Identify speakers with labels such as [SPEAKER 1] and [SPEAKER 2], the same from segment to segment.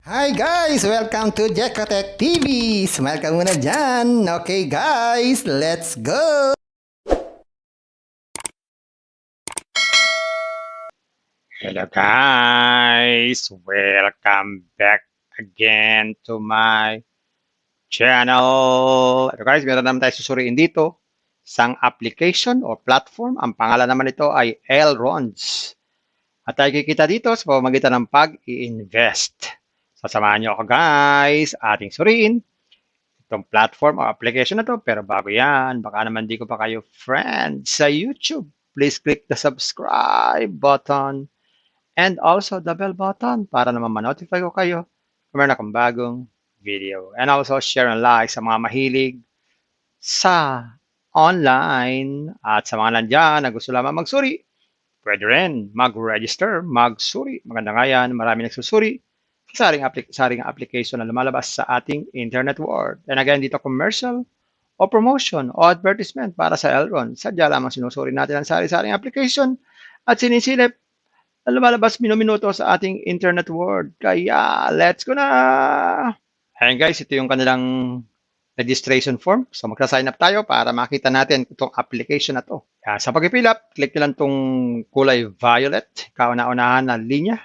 [SPEAKER 1] Hi guys! Welcome to Jekotech TV! Smile ka muna dyan! Okay guys, let's go!
[SPEAKER 2] Hello guys! Welcome back again to my channel. Ito guys, meron naman tayo susuriin dito. Isang application o platform. Ang pangalan naman ito ay Elrons. At tayo kikita dito sa pamamagitan ng pag-i-invest. Sasamahan niyo ako guys, ating suriin itong platform o application na to. Pero bago yan, baka naman di ko pa kayo friend sa YouTube. Please click the subscribe button and also the bell button para naman ma-notify ko kayo kung meron akong bagong video. And also share and like sa mga mahilig sa online at sa mga nandyan na gusto lamang magsuri, pwede rin mag-register, magsuri. Maganda nga yan, marami nagsusuri sa saring application na lumalabas sa ating internet world. And again, dito commercial o promotion o advertisement para sa Elron. Sadya lamang sinusuri natin ang sari-saring application at sinisilip na lumalabas minuminuto sa ating internet world. Kaya, let's go na! Ayan guys, ito yung kanilang registration form. So, magsa-sign up tayo para makita natin itong application na to. Yan, sa pag-fill up, click nyo lang itong kulay violet, kauna-unahan na linya.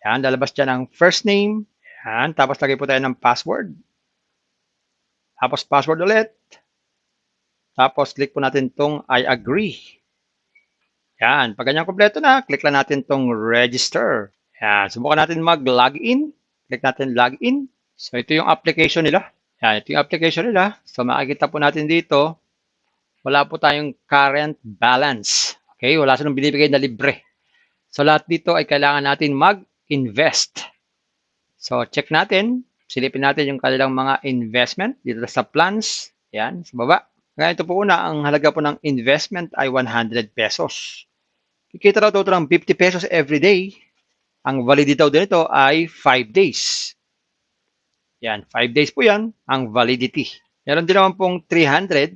[SPEAKER 2] Yan, lalabas dyan ang first name. Yan, tapos lagay po tayo ng password. Tapos password ulit. Tapos click po natin itong I agree. Yan, pag ganyan kompleto na, click lang natin itong register. Yan, subukan natin mag-login. Click natin login. So, ito yung application nila. Yan, ito yung application nila. So, makikita po natin dito, wala po tayong current balance. Okay, wala silang binibigay na libre. So, lahat dito ay kailangan natin mag-invest. So, check natin. Silipin natin yung kanilang mga investment dito sa plans. Yan, sa baba. Ngayon, ito po una, ang halaga po ng investment ay 100 pesos. Kikita raw ito ng 50 pesos every day. Ang validity daw dito ay 5 days. Yan, 5 days po yan, ang validity. Meron din naman pong 300.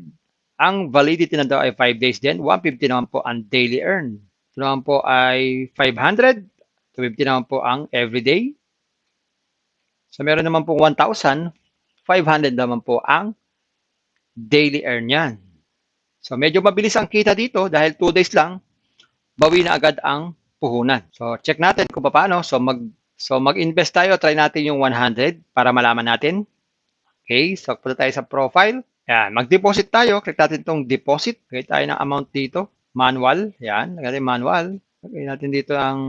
[SPEAKER 2] Ang validity na daw ay 5 days din. 150 naman po ang daily earn. Ito naman po ay 500. 250 naman po ang everyday. So, meron naman pong 1,000. 500 naman po ang daily earn yan. So, medyo mabilis ang kita dito dahil 2 days lang, bawi na agad ang puhunan. So, check natin kung paano. So, mag-invest tayo. Try natin yung 100 para malaman natin. Okay, so punta tayo sa profile. Yan, mag-deposit tayo. Click natin itong deposit. Lagay tayo ng amount dito. Manual. Yan, lagay natin manual. Lagay natin dito ang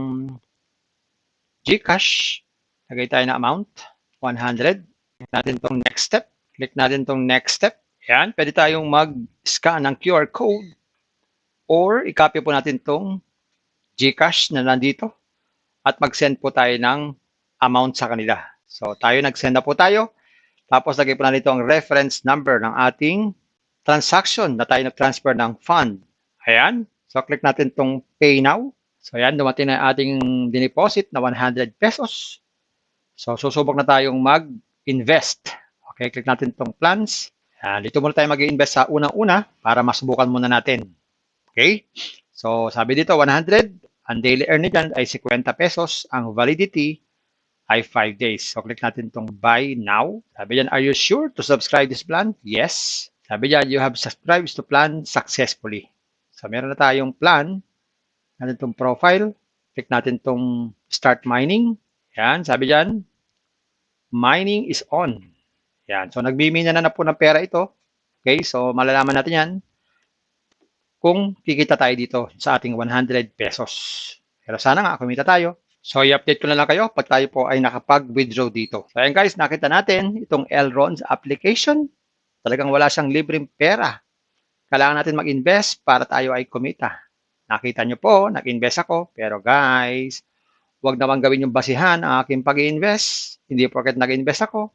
[SPEAKER 2] GCash. Lagay tayo ng amount. 100. Click natin itong next step. Click natin itong next step. Yan, pwede tayong mag-scan ng QR code or i-copy po natin itong GCash na nandito at mag-send po tayo ng amount sa kanila. So, tayo nag-send na po tayo. Tapos, lagay po na dito ang reference number ng ating transaction na tayo nag-transfer ng fund. Ayan. So, click natin itong Pay Now. So, ayan. Dumating na ating dineposit na 100 pesos. So, susubok na tayong mag-invest. Okay, click natin itong plans. Ayan. Dito muna tayo mag-invest sa unang-una para masubukan muna natin. Okay? So, sabi dito, 100. Ang daily earn dyan ay 50 pesos. Ang validity ay 5 days. So, click natin itong buy now. Sabi dyan, are you sure to subscribe this plan? Yes. Sabi dyan, you have subscribed to plan successfully. So, meron na tayong plan. Natin itong profile. Click natin itong start mining. Yan, sabi dyan, mining is on. Yan, so nagbimina na po ng pera ito. Okay, so malalaman natin yan kung kikita tayo dito sa ating 100 pesos. Pero sana nga, kumita tayo. So, i-update ko na lang kayo pag tayo po ay nakapag-withdraw dito. So, ayan guys, nakita natin itong Elrons application. Talagang wala siyang libreng pera. Kailangan natin mag-invest para tayo ay kumita. Nakita nyo po, nag-invest ako. Pero guys, huwag naman gawin yung basihan ang aking pag-i-invest. Hindi porket nag-invest ako,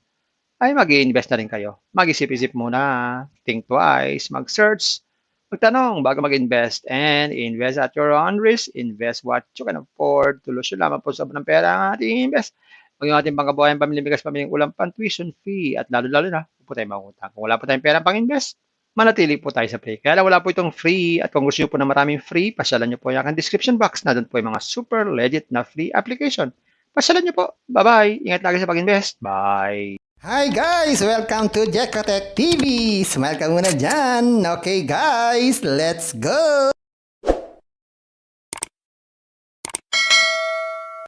[SPEAKER 2] ay mag-i-invest na rin kayo. Mag-isip-isip muna, think twice, mag-search, magtanong bago mag-invest, and invest at your own risk. Invest what you can afford. Tulusyon lamang po sa ng pera ang ating invest. Huwag yung ating pangkabuhayan, pamiling bigas, pamiling ulam, tuition fee, at lalo-lalo na, huwag po tayo mangutang. Kung wala po tayong pera pang-invest, manatili po tayo sa free. Kaya lang wala po itong free, at kung gusto nyo po na maraming free, pasyalan nyo po yung aking description box na doon po yung mga super legit na free application pasyalan nyo po. Bye-bye. Ingat lagi sa pag-invest. Bye.
[SPEAKER 1] Hi guys! Welcome to Jekotech TV! Smile ka muna dyan! Okay guys, let's go!